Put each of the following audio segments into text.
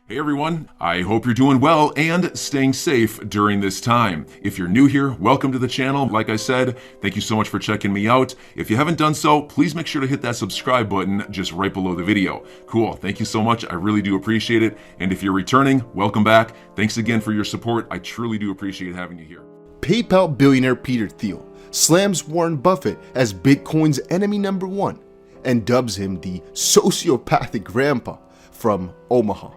Hey everyone, I hope you're doing well and staying safe during this time. If you're new here, welcome to the channel. Like I said, thank you so much for checking me out. If you haven't done so, please make sure to hit that subscribe button just right below the video. Cool, thank you so much. I really do appreciate it. And if you're returning, welcome back. Thanks again for your support. I truly do appreciate having you here. PayPal billionaire Peter Thiel slams Warren Buffett as Bitcoin's enemy number one and dubs him the sociopathic grandpa from Omaha.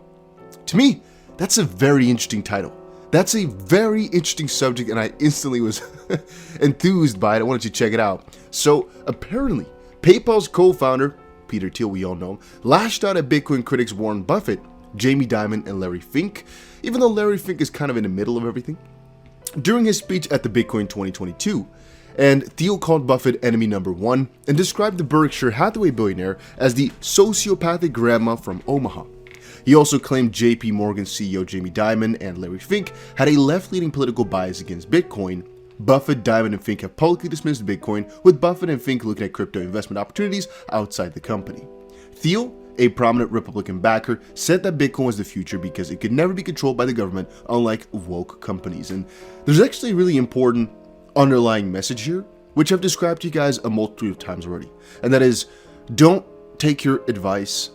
To me, that's a very interesting title. That's a very interesting subject, and I instantly was enthused by it. I wanted to check it out. So apparently, PayPal's co-founder, Peter Thiel, we all know, lashed out at Bitcoin critics Warren Buffett, Jamie Dimon, and Larry Fink, even though Larry Fink is kind of in the middle of everything, during his speech at the Bitcoin 2022. And Thiel called Buffett enemy number one and described the Berkshire Hathaway billionaire as the sociopathic grandma from Omaha. He also claimed JP Morgan CEO Jamie Dimon and Larry Fink had a left-leaning political bias against Bitcoin. Buffett, Dimon, and Fink have publicly dismissed Bitcoin, with Buffett and Fink looking at crypto investment opportunities outside the company. Thiel, a prominent Republican backer, said that Bitcoin was the future because it could never be controlled by the government, unlike woke companies. And there's actually a really important underlying message here, which I've described to you guys a multitude of times already. And that is, don't take your advice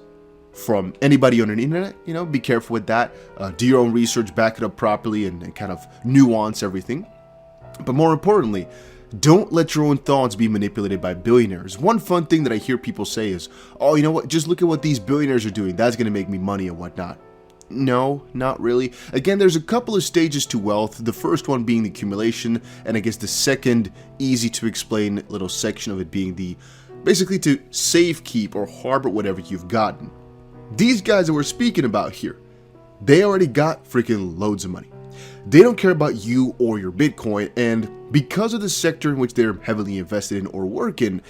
from anybody on the internet. Be careful with that. Do your own research, back it up properly, and kind of nuance everything. But more importantly, don't let your own thoughts be manipulated by billionaires. One fun thing that I hear people say is, oh, you know what, just look at what these billionaires are doing. That's going to make me money and whatnot. No, not really. Again, there's a couple of stages to wealth. The first one being the accumulation, and I guess the second easy to explain little section of it being the basically to save, keep, or harbor whatever you've gotten. These guys that we're speaking about here, they already got freaking loads of money. They don't care about you or your Bitcoin, and because of the sector in which they're heavily invested in or work in,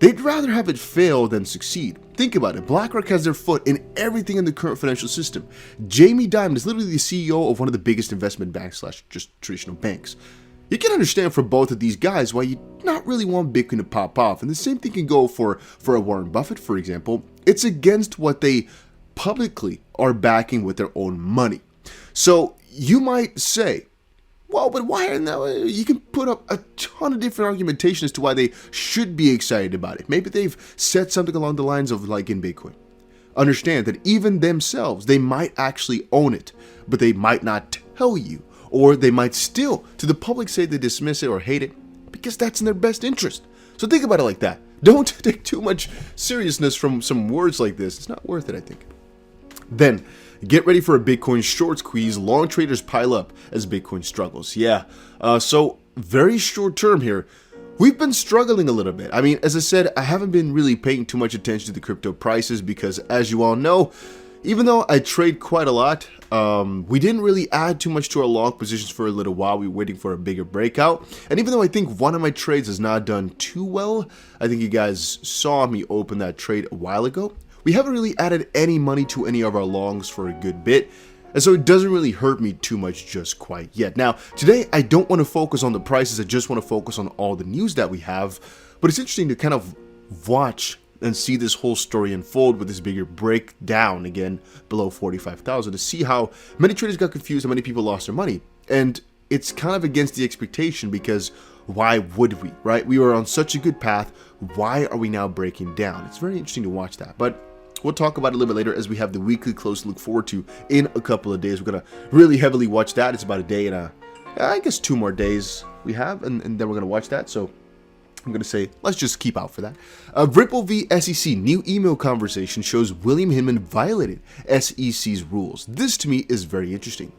they'd rather have it fail than succeed. Think about it. BlackRock has their foot in everything in the current financial system. Jamie Dimon is literally the CEO of one of the biggest investment banks / just traditional banks. You can understand for both of these guys why you not really want Bitcoin to pop off. And the same thing can go for a Warren Buffett, for example. It's against what they publicly are backing with their own money. So you might say, well, but why? You can put up a ton of different argumentation as to why they should be excited about it. Maybe they've said something along the lines of like in Bitcoin. Understand that even themselves, they might actually own it, but they might not tell you, or they might still, to the public, say they dismiss it or hate it because that's in their best interest. So think about it like that. Don't take too much seriousness from some words like this. It's not worth it, I think. Then, get ready for a Bitcoin short squeeze. Long traders pile up as Bitcoin struggles. Yeah, so very short term here. We've been struggling a little bit. I mean, as I said, I haven't been really paying too much attention to the crypto prices because, as you all know, even though I trade quite a lot, we didn't really add too much to our long positions for a little while. We were waiting for a bigger breakout. And even though I think one of my trades has not done too well, I think you guys saw me open that trade a while ago. We haven't really added any money to any of our longs for a good bit, and so it doesn't really hurt me too much just quite yet. Now, today I don't want to focus on the prices, I just want to focus on all the news that we have, but it's interesting to kind of watch and see this whole story unfold with this bigger breakdown again below 45,000 to see how many traders got confused, how many people lost their money. And it's kind of against the expectation because why would we, right? We were on such a good path. Why are we now breaking down? It's very interesting to watch that, but we'll talk about it a little bit later as we have the weekly close to look forward to in a couple of days. We're going to really heavily watch that. It's about a day and I guess 2 more days we have, and then we're going to watch that. So I'm going to say, let's just keep out for that. Ripple v. SEC, new email conversation shows William Hinman violated SEC's rules. This to me is very interesting.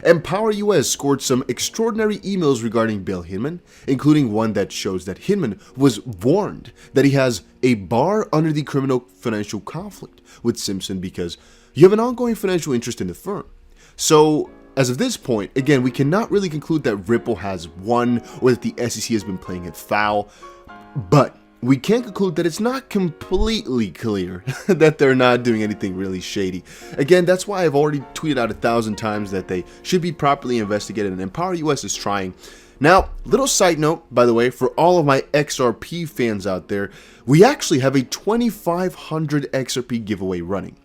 Empower US scored some extraordinary emails regarding Bill Hinman, including one that shows that Hinman was warned that he has a bar under the criminal financial conflict with Simpson because you have an ongoing financial interest in the firm. So, as of this point, again, we cannot really conclude that Ripple has won or that the SEC has been playing it foul, but we can conclude that it's not completely clear that they're not doing anything really shady. Again, that's why I've already tweeted out 1,000 times that they should be properly investigated, and Empower US is trying. Now, little side note, by the way, for all of my XRP fans out there, we actually have a 2,500 XRP giveaway running.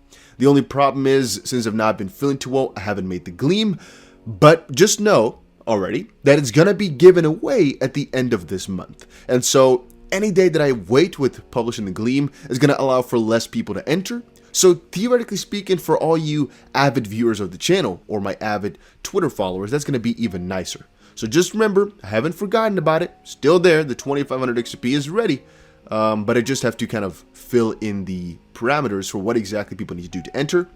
The only problem is, since I've not been feeling too well, I haven't made the Gleam. But just know already that it's going to be given away at the end of this month. And so any day that I wait with publishing the Gleam is going to allow for less people to enter. So theoretically speaking, for all you avid viewers of the channel or my avid Twitter followers, that's going to be even nicer. So just remember, I haven't forgotten about it. Still there. The 2500 XRP is ready. But I just have to kind of fill in the parameters for what exactly people need to do to enter.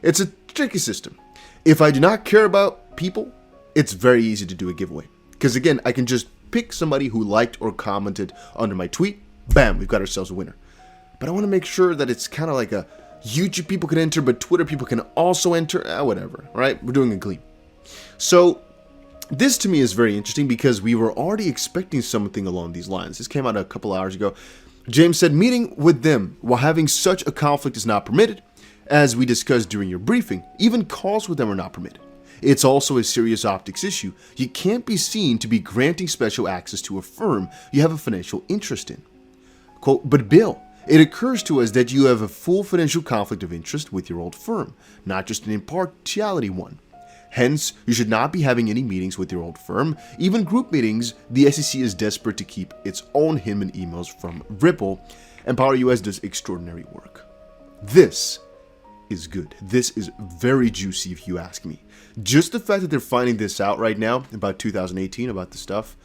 It's a tricky system. If I do not care about people, it's very easy to do a giveaway. Because again, I can just pick somebody who liked or commented under my tweet. Bam, we've got ourselves a winner. But I want to make sure that it's kind of like a YouTube people can enter, but Twitter people can also enter. Whatever, right? We're doing a Gleam. So this to me is very interesting because we were already expecting something along these lines. This came out a couple hours ago. James said, meeting with them while having such a conflict is not permitted. As we discussed during your briefing, even calls with them are not permitted. It's also a serious optics issue. You can't be seen to be granting special access to a firm you have a financial interest in. Quote, but Bill, it occurs to us that you have a full financial conflict of interest with your old firm, not just an impartiality one. Hence, you should not be having any meetings with your old firm. Even group meetings, the SEC is desperate to keep its own him and emails from Ripple, and Power US does extraordinary work. This is good. This is very juicy if you ask me. Just the fact that they're finding this out right now, about 2018, about the stuff,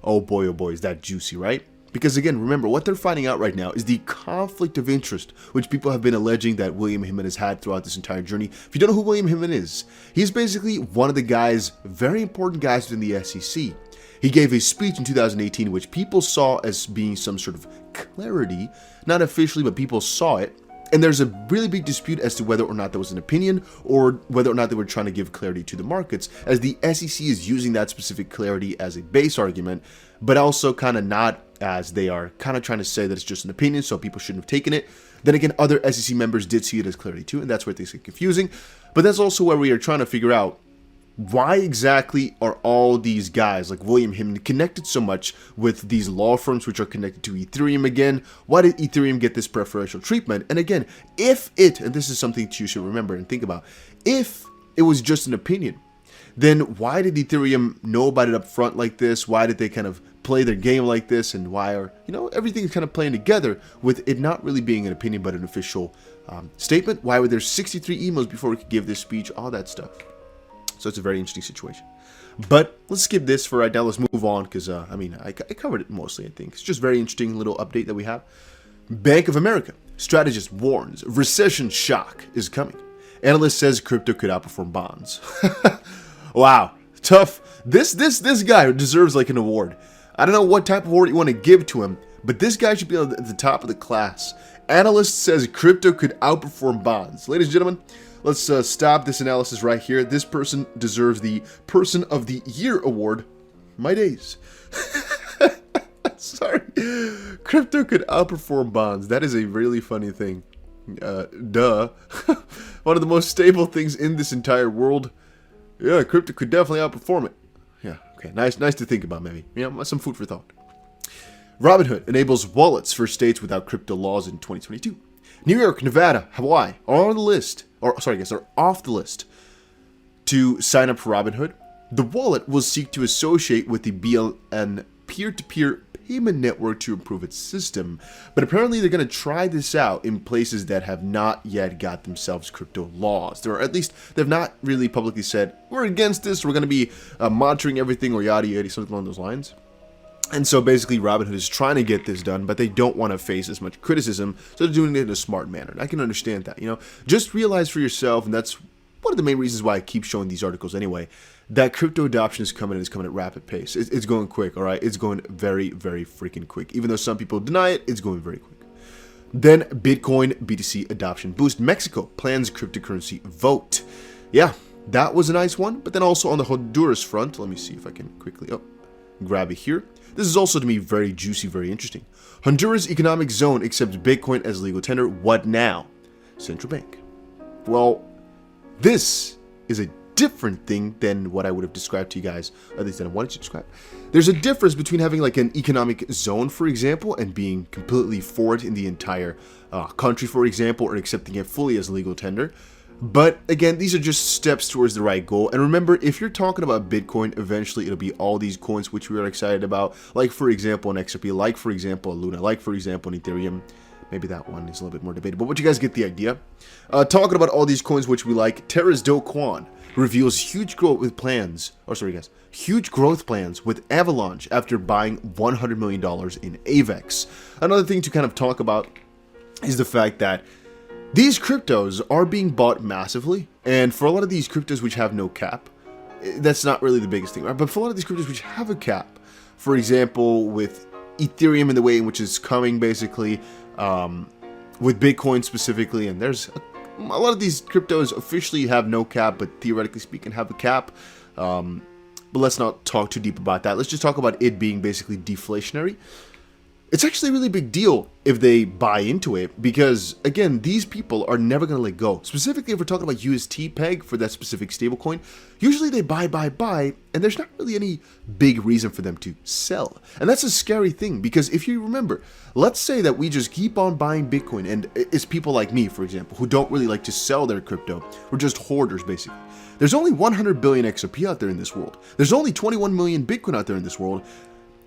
oh boy, is that juicy, right? Because again, remember, what they're finding out right now is the conflict of interest, which people have been alleging that William Himon has had throughout this entire journey. If you don't know who William Himon is, he's basically one of the guys, very important guys within the SEC. He gave a speech in 2018, which people saw as being some sort of clarity, not officially, but people saw it. And there's a really big dispute as to whether or not that was an opinion or whether or not they were trying to give clarity to the markets, as the SEC is using that specific clarity as a base argument, but also kind of not, as they are kind of trying to say that it's just an opinion, so people shouldn't have taken it. Then again, other SEC members did see it as clarity too, and that's where things get confusing. But that's also where we are trying to figure out why exactly are all these guys like William Himon connected so much with these law firms which are connected to Ethereum again? Why did Ethereum get this preferential treatment? And again, if it, and this is something you should remember and think about, if it was just an opinion, then why did Ethereum know about it up front like this? Why did they kind of play their game like this? And why are, everything's kind of playing together with it not really being an opinion but an official statement? Why were there 63 emails before we could give this speech? All that stuff. So it's a very interesting situation. But let's skip this for right now. Let's move on because, I covered it mostly, I think. It's just very interesting little update that we have. Bank of America. Strategist warns recession shock is coming. Analyst says crypto could outperform bonds. Wow. Tough. This guy deserves like an award. I don't know what type of award you want to give to him, but this guy should be at the top of the class. Analyst says crypto could outperform bonds. Ladies and gentlemen, let's stop this analysis right here. This person deserves the Person of the Year award. My days. Sorry. Crypto could outperform bonds. That is a really funny thing. Duh. One of the most stable things in this entire world. Yeah, crypto could definitely outperform it. Yeah, okay. Nice to think about, maybe. Some food for thought. Robinhood enables wallets for states without crypto laws in 2022. New York, Nevada, Hawaii are on the list. They're off the list to sign up for Robinhood. The wallet will seek to associate with the BLN peer-to-peer payment network to improve its system, but apparently they're going to try this out in places that have not yet got themselves crypto laws. They've not really publicly said, we're against this, we're going to be monitoring everything, or yada yada, something along those lines. And so basically Robinhood is trying to get this done, but they don't want to face as much criticism, so they're doing it in a smart manner. And I can understand that, Just realize for yourself, and that's one of the main reasons why I keep showing these articles anyway, that crypto adoption is coming at rapid pace. It's going quick, all right? It's going very, very freaking quick. Even though some people deny it, it's going very quick. Then Bitcoin BTC adoption boost. Mexico plans cryptocurrency vote. Yeah, that was a nice one. But then also on the Honduras front, let me see if I can quickly grab it here. This is also to me very juicy, very interesting. Honduras economic zone accepts Bitcoin as legal tender. What now? Central bank. Well, this is a different thing than what I would have described to you guys, at least that I wanted to describe. There's a difference between having like an economic zone, for example, and being completely for it in the entire country, for example, or accepting it fully as legal tender. But again, these are just steps towards the right goal. And remember, if you're talking about Bitcoin, eventually it'll be all these coins which we are excited about, like for example an XRP, like for example a Luna, like for example an Ethereum. Maybe that one is a little bit more debatable, but you guys get the idea. Talking about all these coins which we like, Terra's Do Kwon reveals huge growth plans with Avalanche after buying $100 million in AVAX. Another thing to kind of talk about is the fact that these cryptos are being bought massively, and for a lot of these cryptos which have no cap, that's not really the biggest thing, right? But for a lot of these cryptos which have a cap, for example, with Ethereum in the way in which it's coming, basically, with Bitcoin specifically, and there's a lot of these cryptos officially have no cap, but theoretically speaking have a cap. But let's not talk too deep about that. Let's just talk about it being basically deflationary. It's actually a really big deal if they buy into it, because again, these people are never going to let go. Specifically, if we're talking about UST peg for that specific stablecoin, usually they buy, and there's not really any big reason for them to sell. And that's a scary thing, because if you remember, let's say that we just keep on buying Bitcoin, and it's people like me, for example, who don't really like to sell their crypto. We're just hoarders, basically. There's only 100 billion XRP out there in this world. There's only 21 million Bitcoin out there in this world.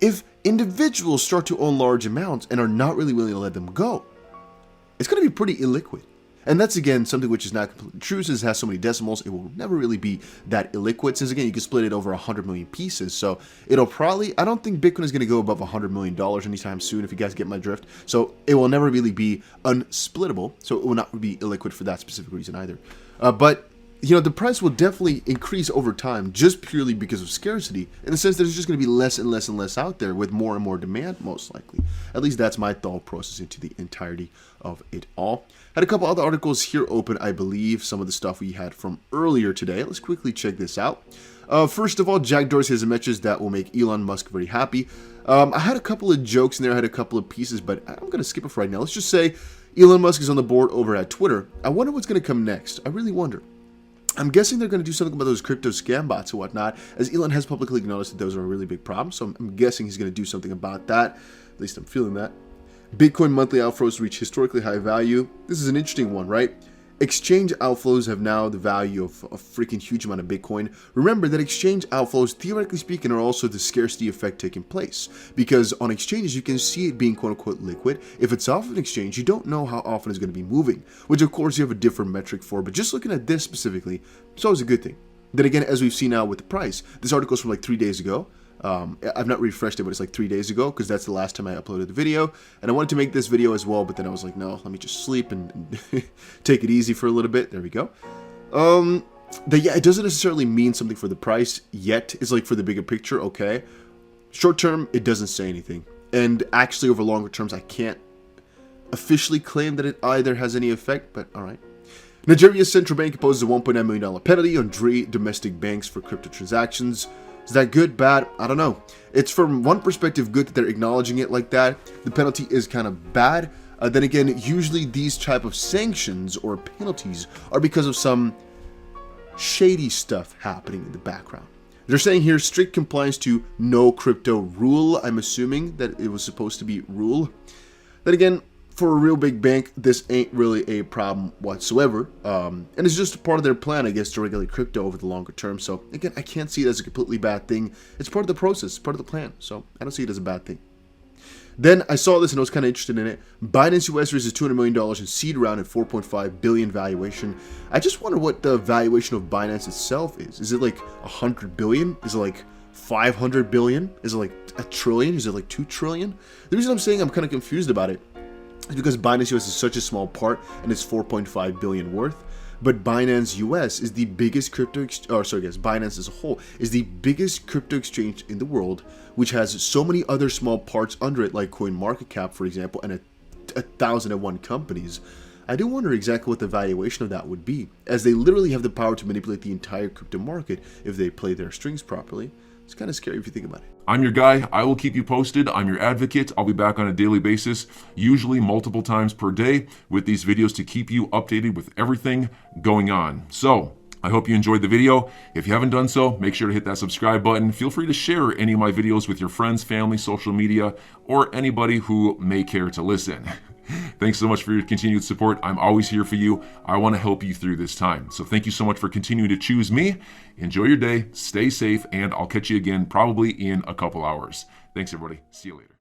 If individuals start to own large amounts and are not really willing to let them go, it's going to be pretty illiquid. And that's, again, something which is not completely true, since it has so many decimals. It will never really be that illiquid, since, again, you can split it over 100 million pieces. So it'll probably, I don't think Bitcoin is going to go above $100 million anytime soon, if you guys get my drift. So it will never really be unsplittable. So it will not be illiquid for that specific reason either. But you know, the price will definitely increase over time, just purely because of scarcity, in the sense that there's just going to be less and less and less out there with more and more demand, most likely. At least that's my thought process into the entirety of it all. Had a couple other articles here open, I believe, some of the stuff we had from earlier today. Let's quickly check this out. First of all, Jack Dorsey has a message that will make Elon Musk very happy. I had a couple of jokes in there, I had a couple of pieces, but I'm going to skip it for right now. Let's just say Elon Musk is on the board over at Twitter. I wonder what's going to come next. I really wonder. I'm guessing they're going to do something about those crypto scam bots and whatnot, as Elon has publicly acknowledged that those are a really big problem. So I'm guessing he's going to do something about that. At least I'm feeling that. Bitcoin monthly outflows reach historically high value. This is an interesting one, right? Exchange outflows have now the value of a freaking huge amount of Bitcoin. Remember that exchange outflows, theoretically speaking, are also the scarcity effect taking place. Because on exchanges, you can see it being quote-unquote liquid. If it's off an exchange, you don't know how often it's going to be moving, which of course you have a different metric for. But just looking at this specifically, it's always a good thing. Then again, as we've seen now with the price, this article is from like 3 days ago. I've not refreshed it, but it's like 3 days ago, because that's the last time I uploaded the video. And I wanted to make this video as well, but then I was like, no, let me just sleep and take it easy for a little bit. There we go. Yeah, it doesn't necessarily mean something for the price yet. It's like for the bigger picture, okay. Short term, it doesn't say anything. And actually, over longer terms, I can't officially claim that it either has any effect, but all right. Nigeria's central bank imposes a $1.9 million penalty on 3 domestic banks for crypto transactions. Is that good, bad? I don't know. It's from one perspective good that they're acknowledging it like that. The penalty is kind of bad. Then again, usually these type of sanctions or penalties are because of some shady stuff happening in the background. They're saying here strict compliance to no crypto rule. I'm assuming that it was supposed to be rule. Then again, for a real big bank, this ain't really a problem whatsoever. And it's just part of their plan, I guess, to regulate crypto over the longer term. So again, I can't see it as a completely bad thing. It's part of the process, part of the plan. So I don't see it as a bad thing. Then I saw this and I was kind of interested in it. Binance US raises $200 million in seed round at 4.5 billion valuation. I just wonder what the valuation of Binance itself is. Is it like 100 billion? Is it like 500 billion? Is it like a trillion? Is it like 2 trillion? The reason I'm saying I'm kind of confused about it is because Binance US is such a small part and it's 4.5 billion worth. But Binance US is the biggest Binance as a whole is the biggest crypto exchange in the world, which has so many other small parts under it, like CoinMarketCap, for example, and 1,001 companies. I do wonder exactly what the valuation of that would be, as they literally have the power to manipulate the entire crypto market if they play their strings properly. It's kind of scary if you think about it. I'm your guy. I will keep you posted. I'm your advocate. I'll be back on a daily basis, usually multiple times per day, with these videos to keep you updated with everything going on. So I hope you enjoyed the video. If you haven't done so, make sure to hit that subscribe button. Feel free to share any of my videos with your friends, family, social media, or anybody who may care to listen. Thanks so much for your continued support. I'm always here for you. I want to help you through this time. So thank you so much for continuing to choose me. Enjoy your day, stay safe, and I'll catch you again probably in a couple hours. Thanks, everybody. See you later.